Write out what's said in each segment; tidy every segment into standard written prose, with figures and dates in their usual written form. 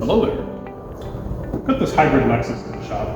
Hello there. Got this hybrid Lexus in the shop,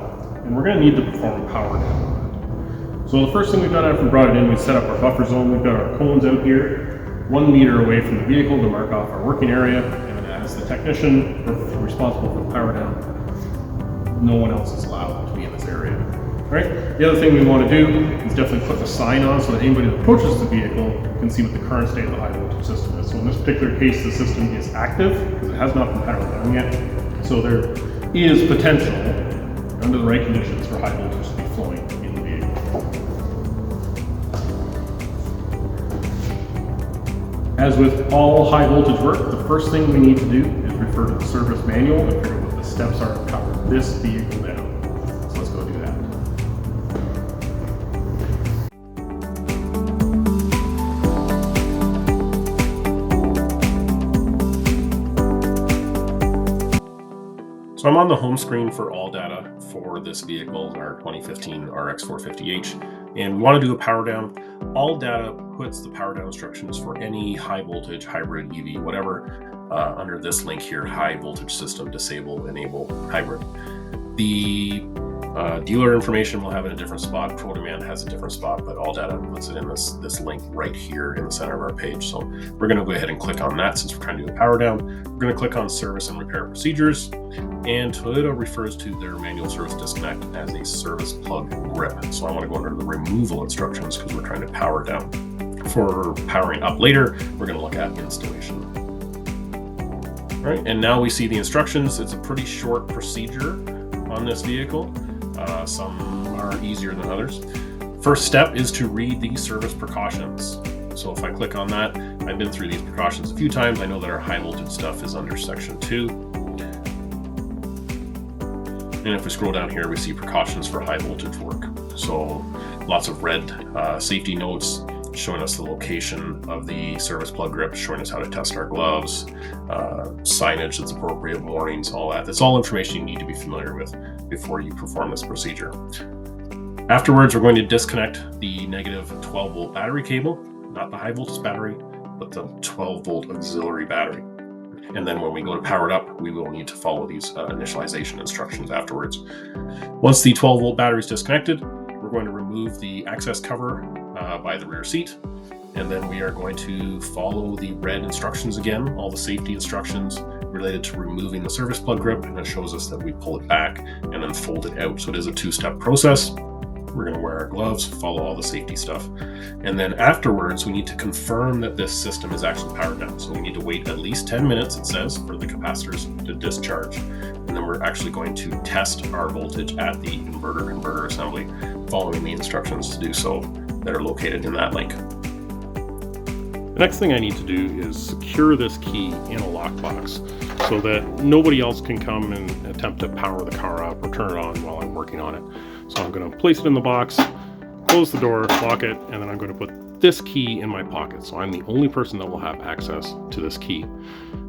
and we're going to need to perform a power down. So the first thing we've done after we brought it in, we set up our buffer zone. We've got our cones out here, 1 meter away from the vehicle to mark off our working area. And as the technician responsible for the power down, no one else is allowed to be in this area. All right. The other thing we want to do is definitely put the sign on so that anybody that approaches the vehicle can see what the current state of the high voltage system is. So in this particular case, the system is active because it has not been powered down yet. So there is potential, under the right conditions, for high voltage to be flowing in the vehicle. As with all high voltage work, the first thing we need to do is refer to the service manual and figure out what the steps are to power this vehicle down. So let's go do that. So I'm on the home screen for all data for this vehicle, our 2015 RX450h, and we want to do a power down. All data puts the power down instructions for any high voltage, hybrid, EV, whatever, under this link here, high voltage system, disable, enable, hybrid. The dealer information will have it in a different spot. ProDemand has a different spot, but all data puts it in this link right here in the center of our page. So we're going to go ahead and click on that since we're trying to do a power down. We're going to click on service and repair procedures, and Toyota refers to their manual service disconnect as a service plug grip. So I want to go under the removal instructions because we're trying to power down. For powering up later, we're going to look at installation. All right, and now we see the instructions. It's a pretty short procedure on this vehicle. Some are easier than others. First step is to read the service precautions. So if I click on that, I've been through these precautions a few times. I know that our high voltage stuff is under section 2. And if we scroll down here, we see precautions for high voltage work. So lots of red safety notes showing us the location of the service plug grip, showing us how to test our gloves, signage that's appropriate, warnings, all that. That's all information you need to be familiar with before you perform this procedure. Afterwards, we're going to disconnect the negative 12 volt battery cable, not the high voltage battery, but the 12 volt auxiliary battery. And then when we go to power it up, we will need to follow these initialization instructions afterwards. Once the 12 volt battery is disconnected, we're going to remove the access cover by the rear seat. And then we are going to follow the red instructions again, all the safety instructions related to removing the service plug grip. And it shows us that we pull it back and then fold it out. So it is a 2-step process. We're going to wear our gloves, follow all the safety stuff. And then afterwards, we need to confirm that this system is actually powered down. So we need to wait at least 10 minutes, it says, for the capacitors to discharge. And then we're actually going to test our voltage at the converter assembly, following the instructions to do so that are located in that link. The next thing I need to do is secure this key in a lockbox so that nobody else can come and attempt to power the car up or turn it on while I'm working on it. So I'm going to place it in the box, close the door, lock it, and then I'm going to put this key in my pocket. So I'm the only person that will have access to this key.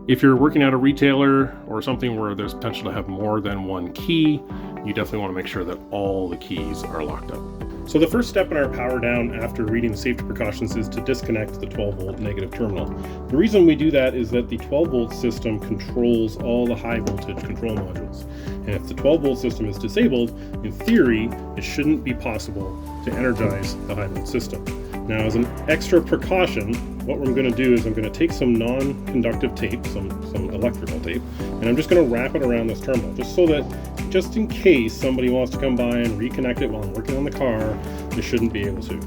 If you're working at a retailer or something where there's potential to have more than one key, you definitely want to make sure that all the keys are locked up. So the first step in our power down after reading the safety precautions is to disconnect the 12 volt negative terminal. The reason we do that is that the 12 volt system controls all the high voltage control modules. And if the 12 volt system is disabled, in theory, it shouldn't be possible to energize the high volt system. Now, as an extra precaution, what I'm going to do is I'm going to take some non-conductive tape, some electrical tape, and I'm just going to wrap it around this terminal, just so that, just in case somebody wants to come by and reconnect it while I'm working on the car, they shouldn't be able to.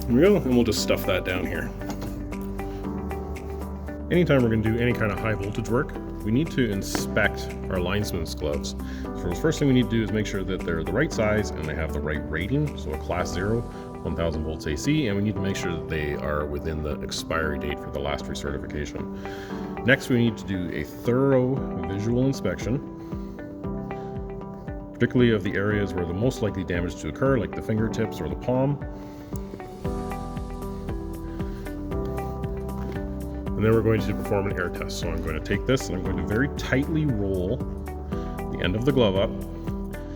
There we go, and we'll just stuff that down here. Anytime we're going to do any kind of high voltage work, we need to inspect our linesman's gloves. So the first thing we need to do is make sure that they're the right size and they have the right rating, so a class 0, 1000 volts AC, and we need to make sure that they are within the expiry date for the last recertification. Next, we need to do a thorough visual inspection, particularly of the areas where the most likely damage to occur, like the fingertips or the palm. and then we're going to perform an air test. So I'm going to take this and I'm going to very tightly roll the end of the glove up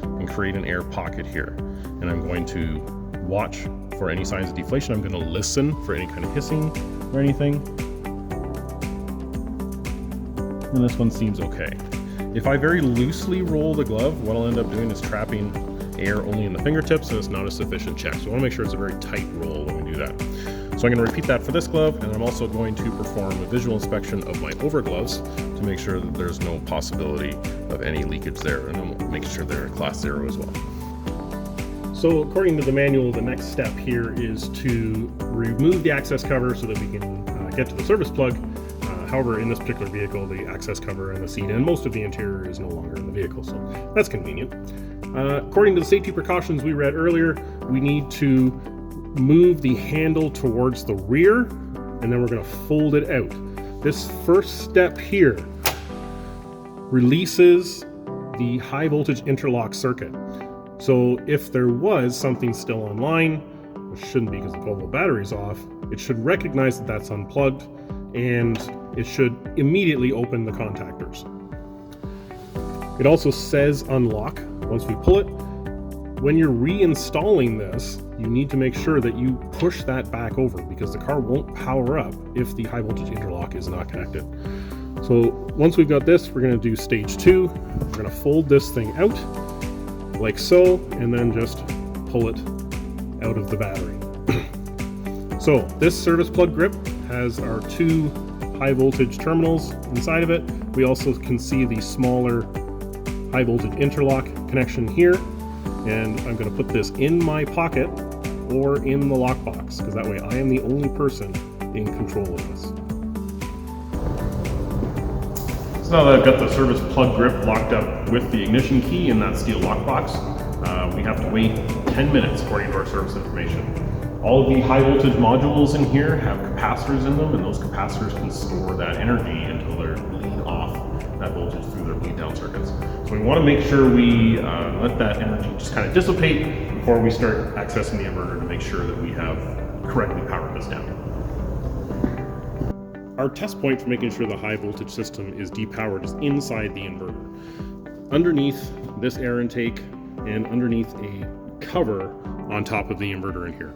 and create an air pocket here. And I'm going to watch for any signs of deflation. I'm going to listen for any kind of hissing or anything. And this one seems okay. If I very loosely roll the glove, what I'll end up doing is trapping air only in the fingertips, and it's not a sufficient check. So I want to make sure it's a very tight roll when we do that. So I'm going to repeat that for this glove, and I'm also going to perform a visual inspection of my over gloves to make sure that there's no possibility of any leakage there, and I'm making sure they're class 0 as well. So according to the manual, the next step here is to remove the access cover so that we can get to the service plug. However, in this particular vehicle, the access cover and the seat and most of the interior is no longer in the vehicle, so that's convenient. According to the safety precautions we read earlier, we need to move the handle towards the rear, and then we're going to fold it out. This first step here releases the high voltage interlock circuit. So if there was something still online, which shouldn't be because the 12-volt battery's off, it should recognize that that's unplugged, and it should immediately open the contactors. It also says unlock once we pull it. When you're reinstalling this, you need to make sure that you push that back over because the car won't power up if the high voltage interlock is not connected. So once we've got this, we're going to do stage 2. We're going to fold this thing out like so, and then just pull it out of the battery. So this service plug grip has our 2 high voltage terminals inside of it. We also can see the smaller high voltage interlock connection here, and I'm going to put this in my pocket or in the lockbox because that way I am the only person in control of this. So now that I've got the service plug grip locked up with the ignition key in that steel lockbox, we have to wait 10 minutes according to our service information. All of the high voltage modules in here have capacitors in them, and those capacitors can store that energy until they're bleed off that voltage through their bleed down circuits. So we want to make sure we let that energy just kind of dissipate before we start accessing the inverter to make sure that we have correctly powered this down. Our test point for making sure the high voltage system is depowered is inside the inverter. Underneath this air intake and underneath a cover on top of the inverter in here.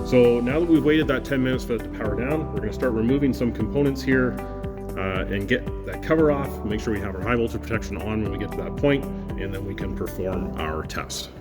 So now that we've waited that 10 minutes for it to power down, we're going to start removing some components here and get that cover off, make sure we have our high voltage protection on when we get to that point, and then we can perform our test.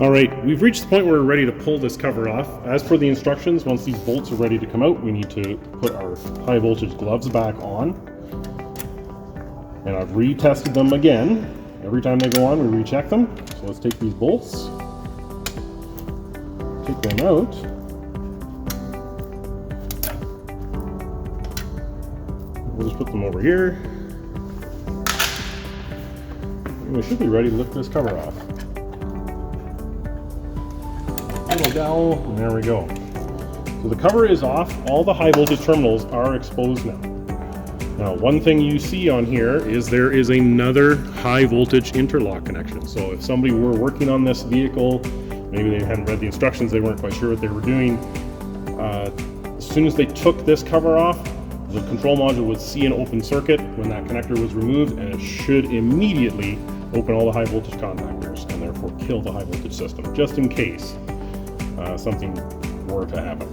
All right, we've reached the point where we're ready to pull this cover off. As per the instructions, once these bolts are ready to come out, we need to put our high voltage gloves back on. And I've retested them again. Every time they go on, we recheck them. So let's take these bolts, take them out. We'll just put them over here. And we should be ready to lift this cover off. Little dowel, and there we go. So the cover is off. All the high voltage terminals are exposed now. Now, one thing you see on here is there is another high voltage interlock connection. So if somebody were working on this vehicle, maybe they hadn't read the instructions, they weren't quite sure what they were doing. As soon as they took this cover off, the control module would see an open circuit when that connector was removed, and it should immediately open all the high voltage contactors and therefore kill the high voltage system, just in case something were to happen.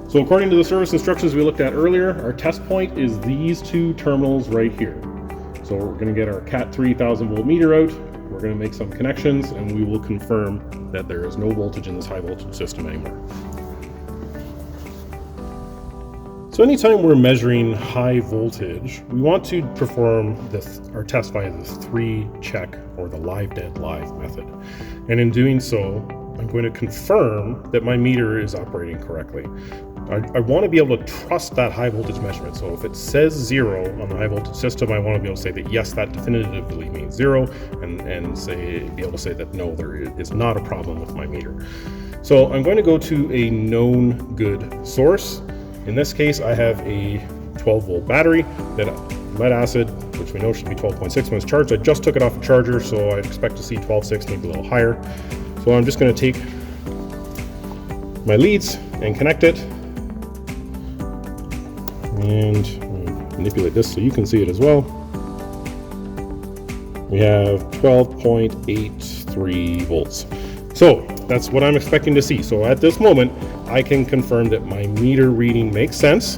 So according to the service instructions we looked at earlier, our test point is these 2 terminals right here. So we're going to get our Cat 3 1000-volt meter out, we're going to make some connections, and we will confirm that there is no voltage in this high voltage system anymore. So anytime we're measuring high voltage, we want to perform our test via the 3-check or the live dead live method. And in doing so, I'm going to confirm that my meter is operating correctly. I want to be able to trust that high voltage measurement. So if it says 0 on the high voltage system, I want to be able to say that yes, that definitively means 0, and be able to say that no, there is not a problem with my meter. So I'm going to go to a known good source. In this case, I have a 12-volt battery that lead acid, which we know should be 12.6 when it's charged. I just took it off a charger, so I expect to see 12.6, maybe a little higher. So I'm just going to take my leads and connect it, and manipulate this so you can see it as well. We have 12.83 volts. So that's what I'm expecting to see. So at this moment, I can confirm that my meter reading makes sense.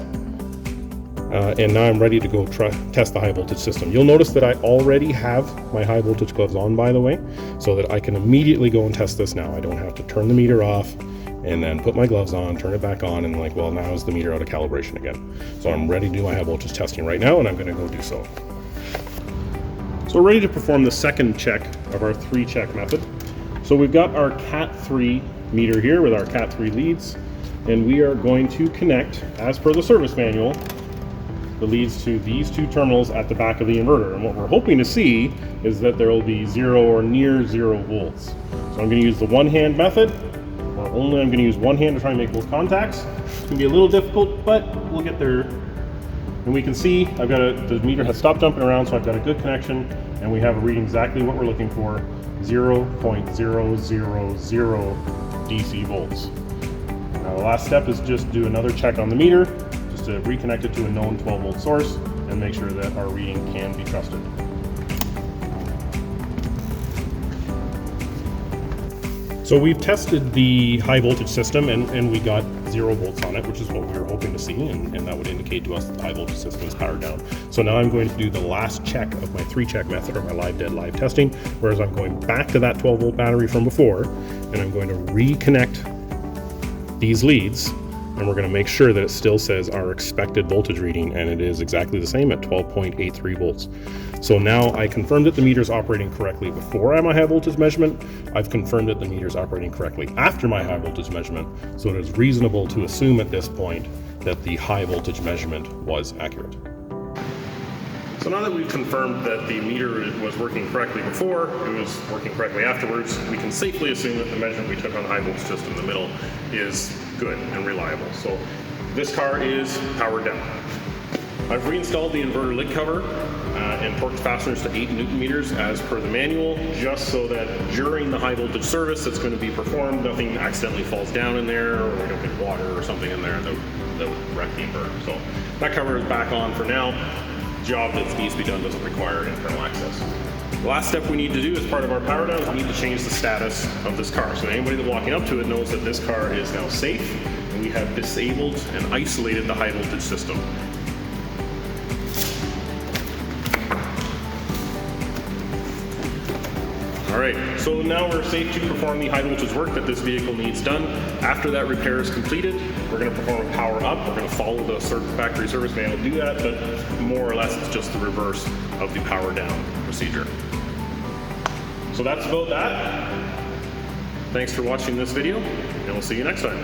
And now I'm ready to go test the high voltage system. You'll notice that I already have my high voltage gloves on, by the way, so that I can immediately go and test this now. I don't have to turn the meter off and then put my gloves on, turn it back on, and like, well, now is the meter out of calibration again. So I'm ready to do my high voltage testing right now, and I'm going to go do so. So we're ready to perform the second check of our 3-check method. So we've got our Cat3 meter here with our Cat3 leads, and we are going to connect, as per the service manual, the leads to these 2 terminals at the back of the inverter. And what we're hoping to see is that there will be 0 or near 0 volts. So I'm going to use the one-hand method, or I'm going to use one hand to try and make both contacts. It's going to be a little difficult, but we'll get there. And we can see the meter has stopped jumping around, so I've got a good connection, and we have a reading exactly what we're looking for, 0.000 DC volts. Now the last step is just do another check on the meter, just to reconnect it to a known 12-volt source and make sure that our reading can be trusted. So we've tested the high voltage system and we got 0 volts on it, which is what we were hoping to see, and that would indicate to us that the high voltage system is powered down. So now I'm going to do the last check of my 3-check method, or my live dead live testing, whereas I'm going back to that 12-volt battery from before, and I'm going to reconnect these leads, and we're going to make sure that it still says our expected voltage reading, and it is exactly the same at 12.83 volts. So now I confirmed that the meter is operating correctly before my high voltage measurement. I've confirmed that the meter is operating correctly after my high voltage measurement, so it is reasonable to assume at this point that the high voltage measurement was accurate. So now that we've confirmed that the meter was working correctly before, it was working correctly afterwards, we can safely assume that the measurement we took on the high voltage system in the middle is good and reliable. So this car is powered down. I've reinstalled the inverter lid cover and torqued fasteners to 8 Newton meters as per the manual, just so that during the high voltage service that's going to be performed, nothing accidentally falls down in there, or we don't get water or something in there that would wreck the inverter. So that cover is back on for now. Job that needs to be done doesn't require internal access. The last step we need to do as part of our power down is we need to change the status of this car. So anybody that walking up to it knows that this car is now safe, and we have disabled and isolated the high voltage system. Alright, so now we're safe to perform the high voltage work that this vehicle needs done. After that repair is completed, we're going to perform a power up. We're going to follow the factory service manual to do that, but more or less it's just the reverse of the power down procedure. So that's about that. Thanks for watching this video, and we'll see you next time.